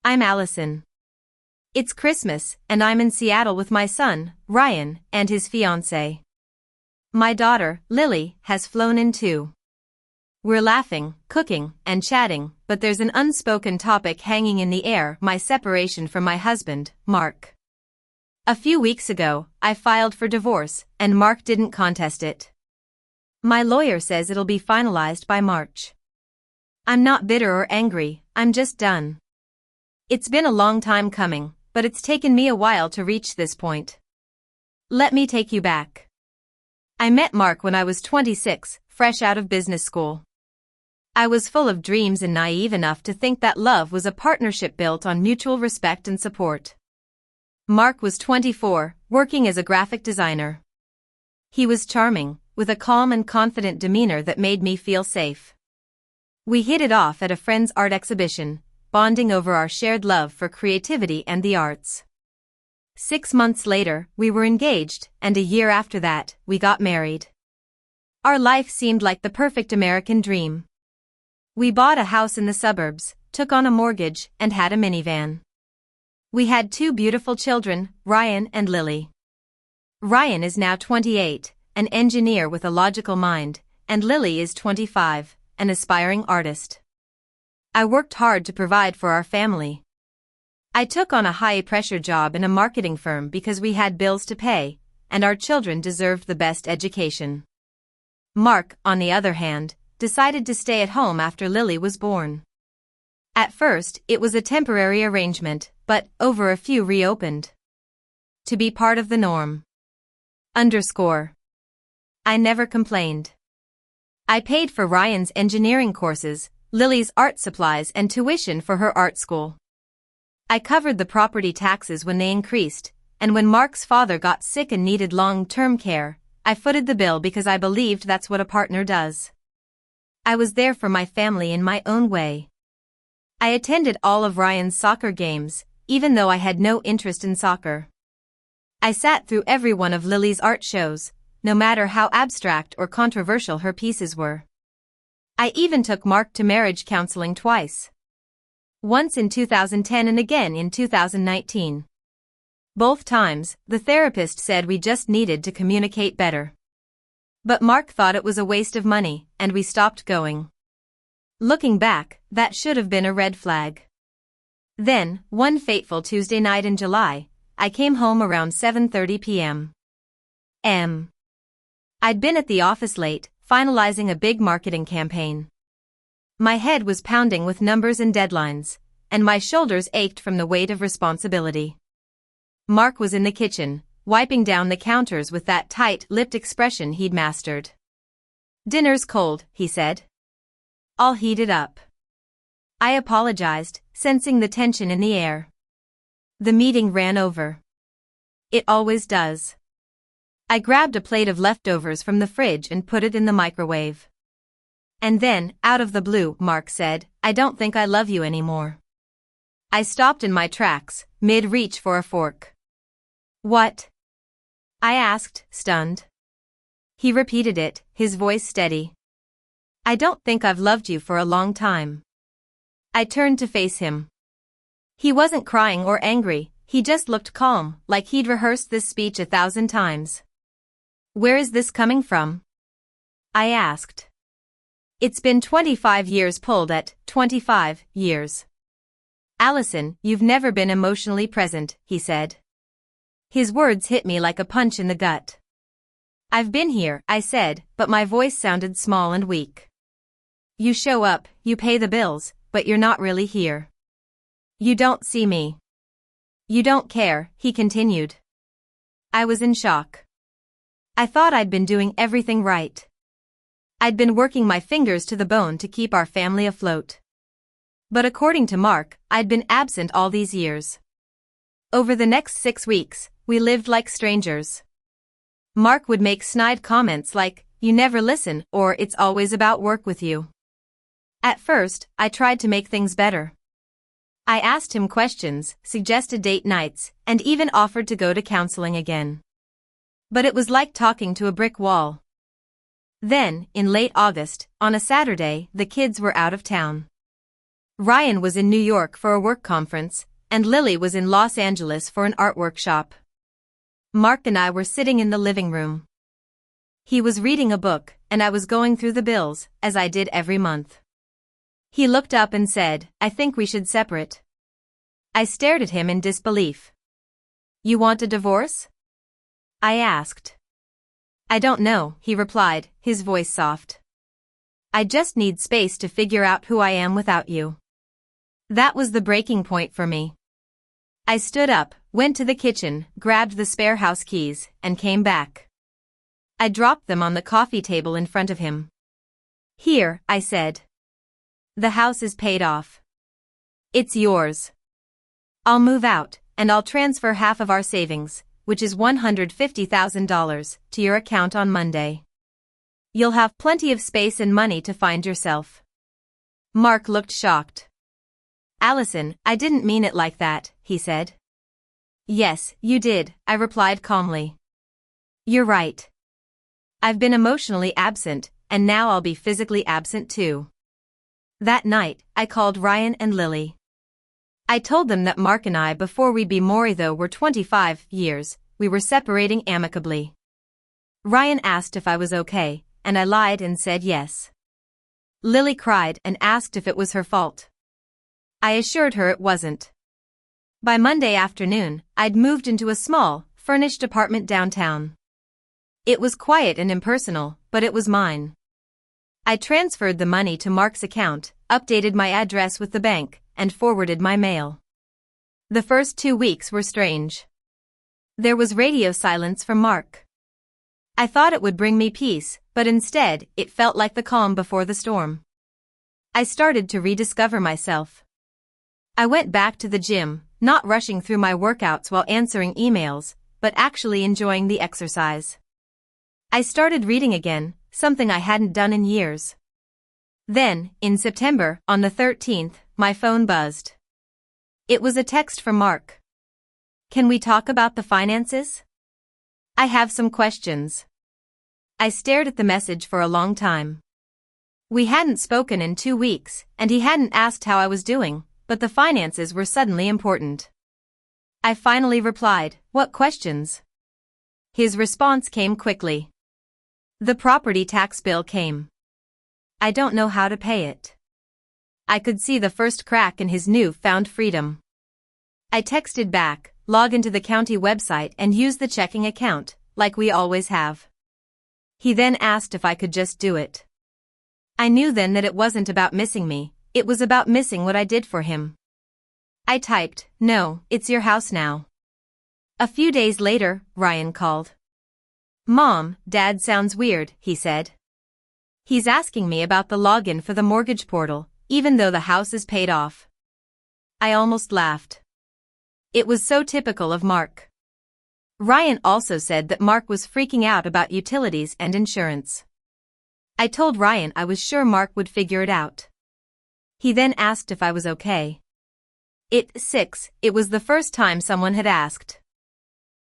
I'm Allison. It's Christmas, and I'm in Seattle with my son, Ryan, and his fiancée. My daughter, Lily, has flown in too. We're laughing, cooking, and chatting, but there's an unspoken topic hanging in the air: my separation from my husband, Mark. A few weeks ago, I filed for divorce, and Mark didn't contest it. My lawyer says it'll be finalized by March. I'm not bitter or angry, I'm just done. It's been a long time coming, but it's taken me a while to reach this point. Let me take you back. I met Mark when I was 26, fresh out of business school. I was full of dreams and naive enough to think that love was a partnership built on mutual respect and support. Mark was 24, working as a graphic designer. He was charming, with a calm and confident demeanor that made me feel safe. We hit it off at a friend's art exhibition, bonding over our shared love for creativity and the arts. 6 months later, we were engaged, and a year after that, we got married. Our life seemed like the perfect American dream. We bought a house in the suburbs, took on a mortgage, and had a minivan. We had 2 beautiful children, Ryan and Lily. Ryan is now 28, an engineer with a logical mind, and Lily is 25, an aspiring artist. I worked hard to provide for our family. I took on a high-pressure job in a marketing firm because we had bills to pay, and our children deserved the best education. Mark, on the other hand, decided to stay at home after Lily was born. At first, it was a temporary arrangement, but, over a few, reopened. To be part of the norm. I never complained. I paid for Ryan's engineering courses, Lily's art supplies, and tuition for her art school. I covered the property taxes when they increased, and when Mark's father got sick and needed long-term care, I footed the bill because I believed that's what a partner does. I was there for my family in my own way. I attended all of Ryan's soccer games, even though I had no interest in soccer. I sat through every one of Lily's art shows, no matter how abstract or controversial her pieces were. I even took Mark to marriage counseling twice. Once in 2010 and again in 2019. Both times, the therapist said we just needed to communicate better. But Mark thought it was a waste of money, and we stopped going. Looking back, that should have been a red flag. Then, one fateful Tuesday night in July, I came home around 7:30 p.m. I'd been at the office late, finalizing a big marketing campaign. My head was pounding with numbers and deadlines, and my shoulders ached from the weight of responsibility. Mark was in the kitchen, wiping down the counters with that tight-lipped expression he'd mastered. "Dinner's cold," he said. "I'll heat it up." I apologized, sensing the tension in the air. The meeting ran over. It always does. I grabbed a plate of leftovers from the fridge and put it in the microwave. And then, out of the blue, Mark said, "I don't think I love you anymore." I stopped in my tracks, mid-reach for a fork. "What?" I asked, stunned. He repeated it, his voice steady. "I don't think I've loved you for a long time." I turned to face him. He wasn't crying or angry, he just looked calm, like he'd rehearsed this speech 1,000 times. "Where is this coming from?" I asked. "It's been 25 years pulled at 25 years. Allison, you've never been emotionally present," he said. His words hit me like a punch in the gut. "I've been here," I said, but my voice sounded small and weak. "You show up, you pay the bills, but you're not really here. You don't see me. You don't care," he continued. I was in shock. I thought I'd been doing everything right. I'd been working my fingers to the bone to keep our family afloat. But according to Mark, I'd been absent all these years. Over the next 6 weeks, we lived like strangers. Mark would make snide comments like, "You never listen," or "It's always about work with you." At first, I tried to make things better. I asked him questions, suggested date nights, and even offered to go to counseling again. But it was like talking to a brick wall. Then, in late August, on a Saturday, the kids were out of town. Ryan was in New York for a work conference, and Lily was in Los Angeles for an art workshop. Mark and I were sitting in the living room. He was reading a book, and I was going through the bills, as I did every month. He looked up and said, "I think we should separate." I stared at him in disbelief. "You want a divorce?" I asked. "I don't know," he replied, his voice soft. "I just need space to figure out who I am without you." That was the breaking point for me. I stood up, went to the kitchen, grabbed the spare house keys, and came back. I dropped them on the coffee table in front of him. "Here," I said. "The house is paid off. It's yours. I'll move out, and I'll transfer half of our savings, which is $150,000, to your account on Monday. You'll have plenty of space and money to find yourself." Mark looked shocked. "Allison, I didn't mean it like that," he said. "Yes, you did," I replied calmly. "You're right. I've been emotionally absent, and now I'll be physically absent too." That night, I called Ryan and Lily. I told them that Mark and I, before we'd be married though were 25 years, we were separating amicably. Ryan asked if I was okay, and I lied and said yes. Lily cried and asked if it was her fault. I assured her it wasn't. By Monday afternoon, I'd moved into a small, furnished apartment downtown. It was quiet and impersonal, but it was mine. I transferred the money to Mark's account, updated my address with the bank, and forwarded my mail. The first 2 weeks were strange. There was radio silence from Mark. I thought it would bring me peace, but instead, it felt like the calm before the storm. I started to rediscover myself. I went back to the gym, not rushing through my workouts while answering emails, but actually enjoying the exercise. I started reading again, something I hadn't done in years. Then, in September, on the 13th, my phone buzzed. It was a text from Mark. "Can we talk about the finances? I have some questions." I stared at the message for a long time. We hadn't spoken in 2 weeks, and he hadn't asked how I was doing, but the finances were suddenly important. I finally replied, "What questions?" His response came quickly. The property tax bill came. "I don't know how to pay it." I could see the first crack in his new-found freedom. I texted back, "Log into the county website and use the checking account, like we always have." He then asked if I could just do it. I knew then that it wasn't about missing me, it was about missing what I did for him. I typed, "No, it's your house now." A few days later, Ryan called. "Mom, Dad sounds weird," he said. "He's asking me about the login for the mortgage portal, even though the house is paid off." I almost laughed. It was so typical of Mark. Ryan also said that Mark was freaking out about utilities and insurance. I told Ryan I was sure Mark would figure it out. He then asked if I was okay. It was the first time someone had asked.